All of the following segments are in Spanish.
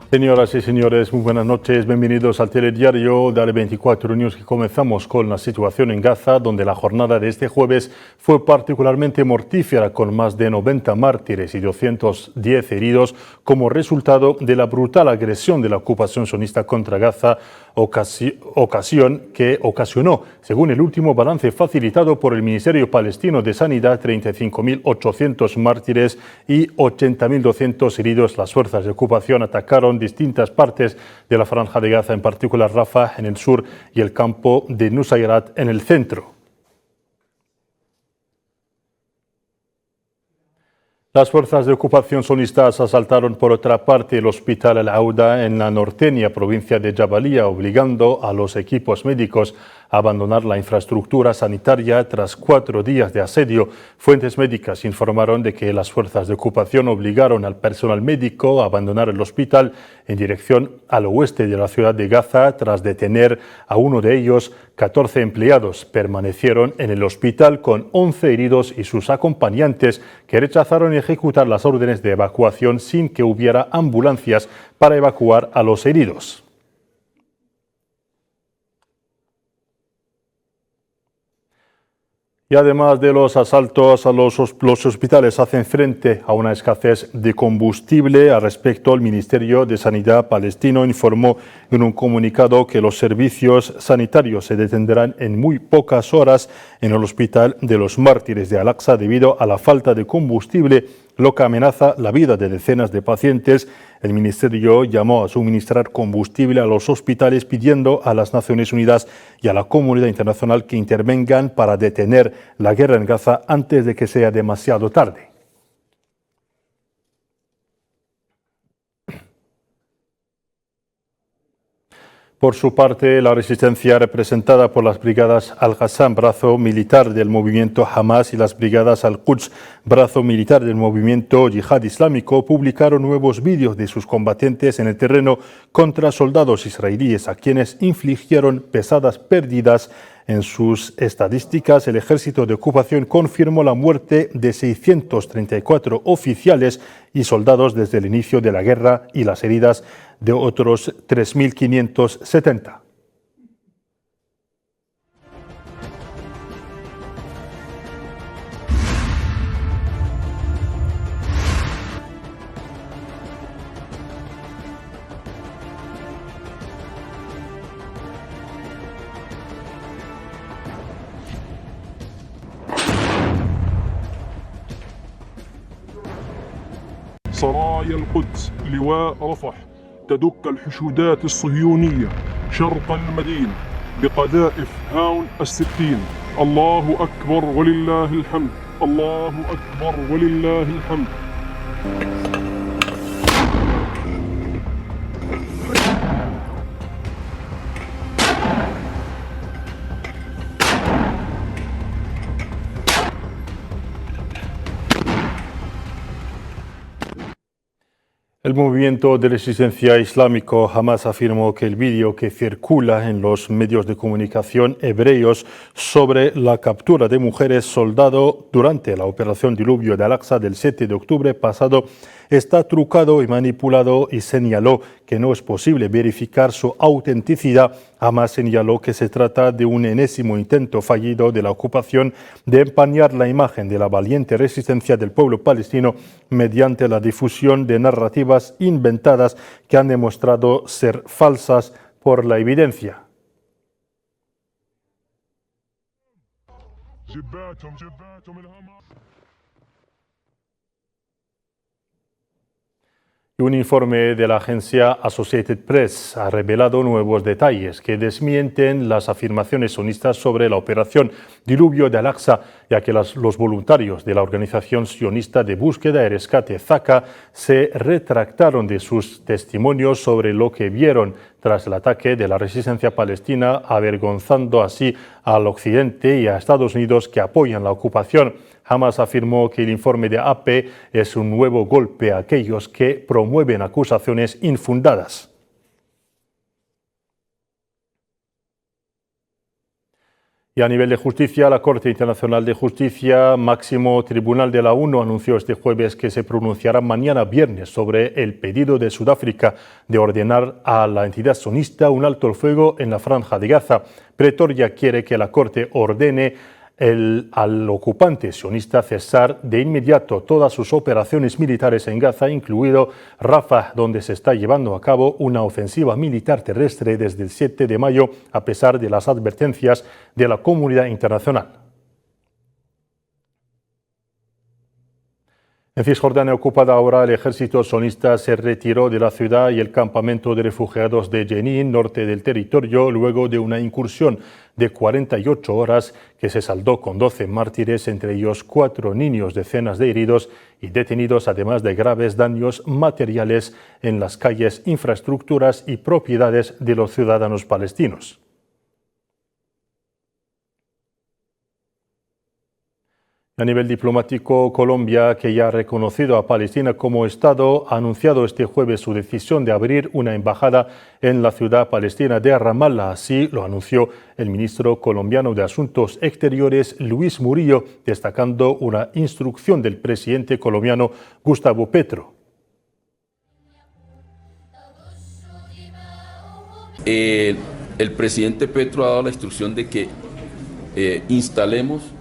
Señoras y señores, muy buenas noches. Bienvenidos al telediario de Ale24 News, que comenzamos con la situación en Gaza, donde la jornada de este jueves fue particularmente mortífera, con más de 90 mártires y 210 heridos como resultado de la brutal agresión de la ocupación sionista contra Gaza, ocasión que ocasionó, según el último balance facilitado por el Ministerio Palestino de Sanidad, 35.800 mártires y 80.200 heridos. Las fuerzas de ocupación atacaron distintas partes de la Franja de Gaza, en particular Rafah en el sur y el campo de Nusayrat en el centro. Las fuerzas de ocupación sionistas asaltaron por otra parte el hospital Al-Auda en la norteña provincia de Jabalia, obligando a los equipos médicos a abandonar la infraestructura sanitaria tras 4 días de asedio. Fuentes médicas informaron de que las fuerzas de ocupación obligaron al personal médico a abandonar el hospital en dirección al oeste de la ciudad de Gaza. Tras detener a uno de ellos, 14 empleados permanecieron en el hospital con 11 heridos y sus acompañantes, que rechazaron ejecutar las órdenes de evacuación sin que hubiera ambulancias para evacuar a los heridos. Y además de los asaltos a los hospitales, hacen frente a una escasez de combustible. Al respecto, el Ministerio de Sanidad palestino informó en un comunicado que los servicios sanitarios se detendrán en muy pocas horas en el Hospital de los Mártires de Al-Aqsa debido a la falta de combustible, lo que amenaza la vida de decenas de pacientes. El Ministerio llamó a suministrar combustible a los hospitales, pidiendo a las Naciones Unidas y a la comunidad internacional que intervengan para detener la guerra en Gaza antes de que sea demasiado tarde. Por su parte, la resistencia representada por las brigadas Al-Qassam, brazo militar del movimiento Hamas, y las brigadas Al-Quds, brazo militar del movimiento Yihad Islámico, publicaron nuevos vídeos de sus combatientes en el terreno contra soldados israelíes, a quienes infligieron pesadas pérdidas. En sus estadísticas, el ejército de ocupación confirmó la muerte de 634 oficiales y soldados desde el inicio de la guerra y las heridas de otros 3.570. سرايا القدس لواء رفح تدك الحشودات الصهيونية شرق المدينة بقذائف هاون الستين. الله أكبر ولله الحمد. الله أكبر ولله الحمد. El movimiento de resistencia islámico Hamas afirmó que el vídeo que circula en los medios de comunicación hebreos sobre la captura de mujeres soldado durante la operación Diluvio de Al-Aqsa del 7 de octubre pasado está trucado y manipulado, y señaló que no es posible verificar su autenticidad. Hamas señaló que se trata de un enésimo intento fallido de la ocupación de empañar la imagen de la valiente resistencia del pueblo palestino mediante la difusión de narrativas inventadas que han demostrado ser falsas por la evidencia. Un informe de la agencia Associated Press ha revelado nuevos detalles que desmienten las afirmaciones sionistas sobre la operación Diluvio de Al-Aqsa, ya que los voluntarios de la organización sionista de búsqueda y rescate Zaka se retractaron de sus testimonios sobre lo que vieron tras el ataque de la resistencia palestina, avergonzando así al Occidente y a Estados Unidos, que apoyan la ocupación. Hamas afirmó que el informe de AP es un nuevo golpe a aquellos que promueven acusaciones infundadas. Y a nivel de justicia, la Corte Internacional de Justicia, máximo tribunal de la ONU, anunció este jueves que se pronunciará mañana viernes sobre el pedido de Sudáfrica de ordenar a la entidad sionista un alto el fuego en la Franja de Gaza. Pretoria quiere que la Corte ordene al ocupante sionista cesar de inmediato todas sus operaciones militares en Gaza, incluido Rafah, donde se está llevando a cabo una ofensiva militar terrestre desde el 7 de mayo, a pesar de las advertencias de la comunidad internacional. En Cisjordania ocupada ahora, el ejército sionista se retiró de la ciudad y el campamento de refugiados de Jenin, norte del territorio, luego de una incursión de 48 horas que se saldó con 12 mártires, entre ellos 4 niños, decenas de heridos y detenidos, además de graves daños materiales en las calles, infraestructuras y propiedades de los ciudadanos palestinos. A nivel diplomático, Colombia, que ya ha reconocido a Palestina como Estado, ha anunciado este jueves su decisión de abrir una embajada en la ciudad palestina de Ramallah. Así lo anunció el ministro colombiano de Asuntos Exteriores, Luis Murillo, destacando una instrucción del presidente colombiano Gustavo Petro. El presidente Petro ha dado la instrucción de que instalemos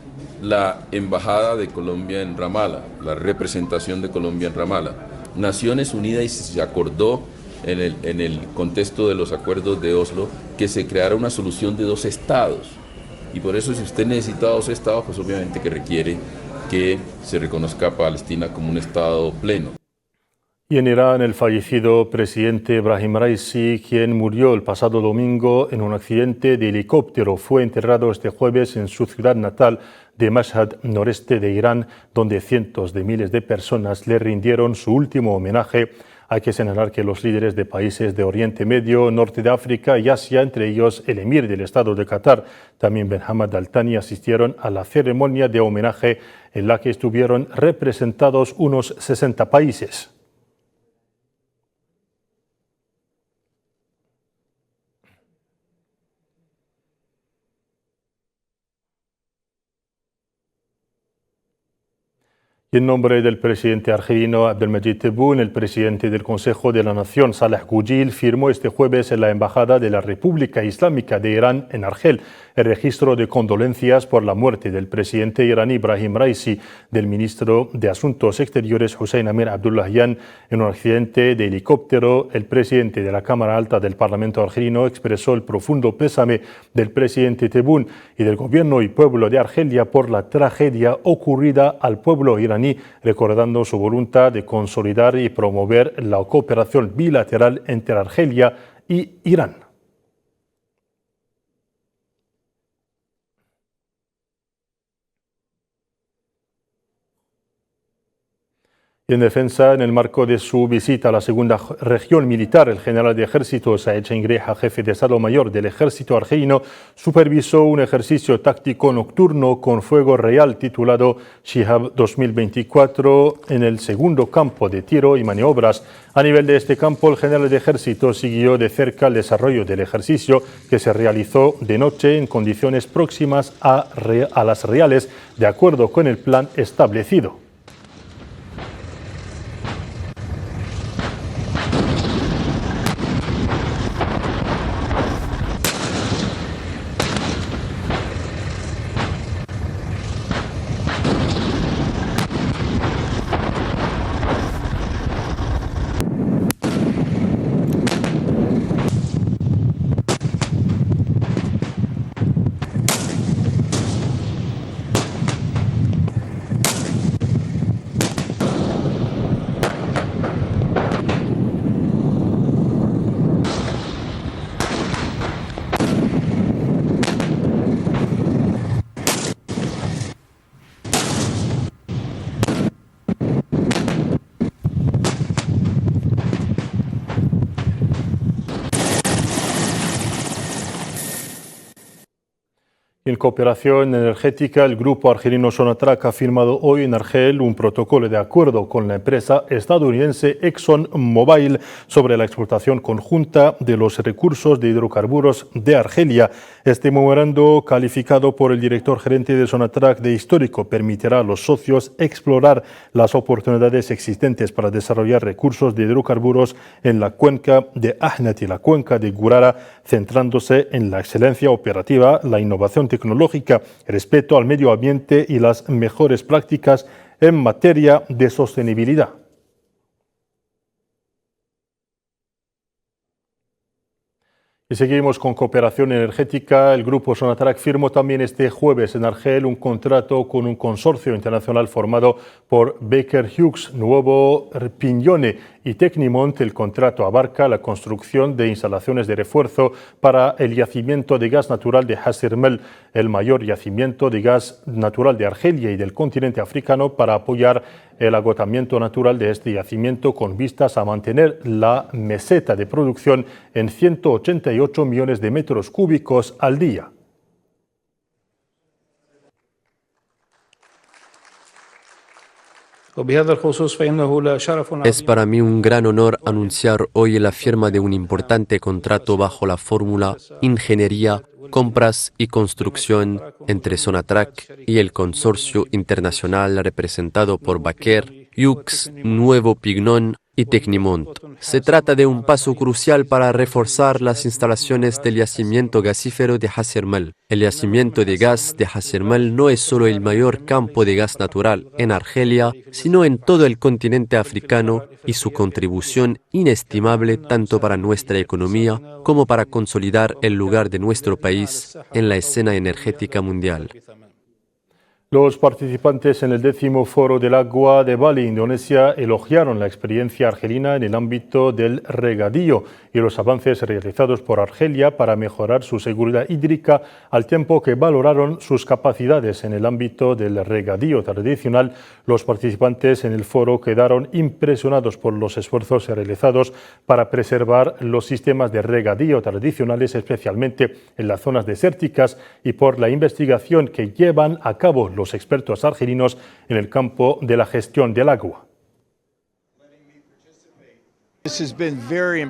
la Embajada de Colombia en Ramallah, la representación de Colombia en Ramallah. Naciones Unidas se acordó en el contexto de los acuerdos de Oslo que se creara una solución de 2 estados. Y por eso, si usted necesita 2 estados, pues obviamente que requiere que se reconozca a Palestina como un estado pleno. Y en Irán, el fallecido presidente Ebrahim Raisi, quien murió el pasado domingo en un accidente de helicóptero, fue enterrado este jueves en su ciudad natal de Mashhad, noreste de Irán, donde cientos de miles de personas le rindieron su último homenaje. Hay que señalar que los líderes de países de Oriente Medio, Norte de África y Asia, entre ellos el emir del Estado de Qatar, también Ben Hamad Al Thani, asistieron a la ceremonia de homenaje en la que estuvieron representados unos 60 países. Y en nombre del presidente argelino Abdelmajid Tebboune, el presidente del Consejo de la Nación, Salah Goujil, firmó este jueves en la Embajada de la República Islámica de Irán en Argel el registro de condolencias por la muerte del presidente iraní Ebrahim Raisi, del ministro de Asuntos Exteriores Hossein Amir Abdullahian, en un accidente de helicóptero. El presidente de la Cámara Alta del Parlamento argelino expresó el profundo pésame del presidente Tebboune y del gobierno y pueblo de Argelia por la tragedia ocurrida al pueblo iraní, recordando su voluntad de consolidar y promover la cooperación bilateral entre Argelia y Irán. Y en defensa, en el marco de su visita a la segunda región militar, el general de ejército Said Chengreja, jefe de Estado Mayor del ejército argelino, supervisó un ejercicio táctico nocturno con fuego real titulado Shihab 2024 en el segundo campo de tiro y maniobras. A nivel de este campo, el general de ejército siguió de cerca el desarrollo del ejercicio, que se realizó de noche en condiciones próximas a las reales, de acuerdo con el plan establecido. En cooperación energética, el grupo argelino Sonatrach ha firmado hoy en Argel un protocolo de acuerdo con la empresa estadounidense ExxonMobil sobre la explotación conjunta de los recursos de hidrocarburos de Argelia. Este memorando, calificado por el director gerente de Sonatrach de histórico, permitirá a los socios explorar las oportunidades existentes para desarrollar recursos de hidrocarburos en la cuenca de Ahnet y la cuenca de Gurara, centrándose en la excelencia operativa, la innovación tecnológica, el respeto al medio ambiente y las mejores prácticas en materia de sostenibilidad. Y seguimos con cooperación energética. El grupo Sonatrach firmó también este jueves en Argel un contrato con un consorcio internacional formado por Baker Hughes, Nuevo Pignone y Tecnimont. El contrato abarca la construcción de instalaciones de refuerzo para el yacimiento de gas natural de Hassi R'Mel, el mayor yacimiento de gas natural de Argelia y del continente africano, para apoyar el agotamiento natural de este yacimiento con vistas a mantener la meseta de producción en 188 millones de metros cúbicos al día. Es para mí un gran honor anunciar hoy la firma de un importante contrato bajo la fórmula Ingeniería, Compras y Construcción entre Sonatrach y el consorcio internacional representado por Baker, Hughes, Nuevo Pignone y Tecnimont. Se trata de un paso crucial para reforzar las instalaciones del yacimiento gasífero de Hassi R'Mel. El yacimiento de gas de Hassi R'Mel no es solo el mayor campo de gas natural en Argelia, sino en todo el continente africano, y su contribución inestimable tanto para nuestra economía como para consolidar el lugar de nuestro país en la escena energética mundial. Los participantes en el 10º Foro del Agua de Bali, Indonesia, elogiaron la experiencia argelina en el ámbito del regadío y los avances realizados por Argelia para mejorar su seguridad hídrica, al tiempo que valoraron sus capacidades en el ámbito del regadío tradicional. Los participantes en el foro quedaron impresionados por los esfuerzos realizados para preservar los sistemas de regadío tradicionales, especialmente en las zonas desérticas, y por la investigación que llevan a cabo los expertos argelinos en el campo de la gestión del agua.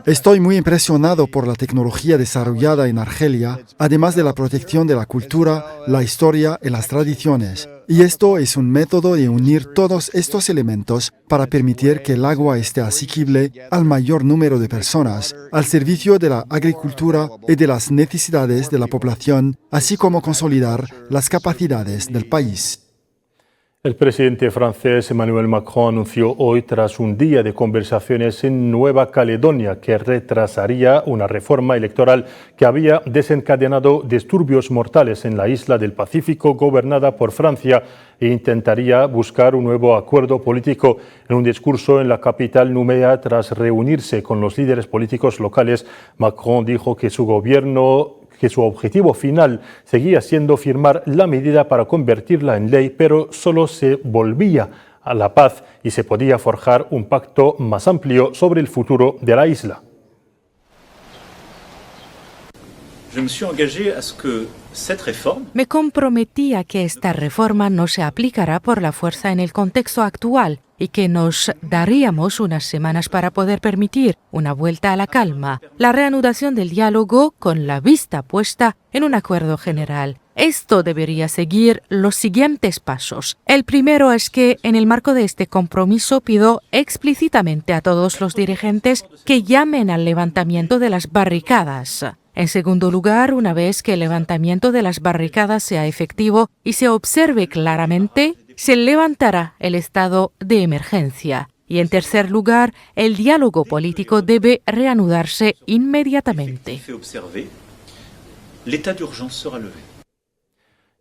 Estoy muy impresionado por la tecnología desarrollada en Argelia, además de la protección de la cultura, la historia y las tradiciones. Y esto es un método de unir todos estos elementos para permitir que el agua esté asequible al mayor número de personas, al servicio de la agricultura y de las necesidades de la población, así como consolidar las capacidades del país. El presidente francés Emmanuel Macron anunció hoy, tras un día de conversaciones en Nueva Caledonia, que retrasaría una reforma electoral que había desencadenado disturbios mortales en la isla del Pacífico gobernada por Francia, e intentaría buscar un nuevo acuerdo político. En un discurso en la capital Nouméa, tras reunirse con los líderes políticos locales, Macron dijo que su objetivo final seguía siendo firmar la medida para convertirla en ley, pero solo se volvía a la paz y se podía forjar un pacto más amplio sobre el futuro de la isla. Me comprometí a que esta reforma no se aplicará por la fuerza en el contexto actual y que nos daríamos unas semanas para poder permitir una vuelta a la calma, la reanudación del diálogo con la vista puesta en un acuerdo general. Esto debería seguir los siguientes pasos. El primero es que, en el marco de este compromiso, pido explícitamente a todos los dirigentes que llamen al levantamiento de las barricadas. En segundo lugar, una vez que el levantamiento de las barricadas sea efectivo y se observe claramente, se levantará el estado de emergencia. Y en tercer lugar, el diálogo político debe reanudarse inmediatamente.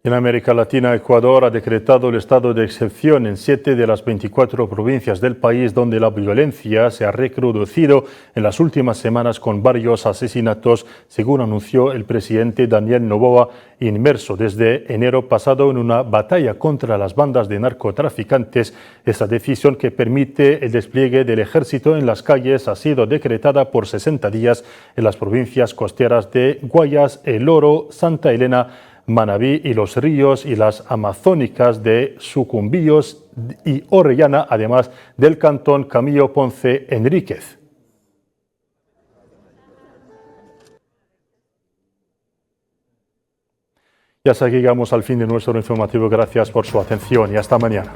En América Latina, Ecuador ha decretado el estado de excepción en 7 de las 24 provincias del país, donde la violencia se ha recrudecido en las últimas semanas con varios asesinatos, según anunció el presidente Daniel Noboa, inmerso desde enero pasado en una batalla contra las bandas de narcotraficantes. Esta decisión, que permite el despliegue del ejército en las calles, ha sido decretada por 60 días en las provincias costeras de Guayas, El Oro, Santa Elena, Manabí y los ríos y las amazónicas de Sucumbíos y Orellana, además del cantón Camillo Ponce Enríquez. Y hasta aquí llegamos al fin de nuestro informativo. Gracias por su atención y hasta mañana.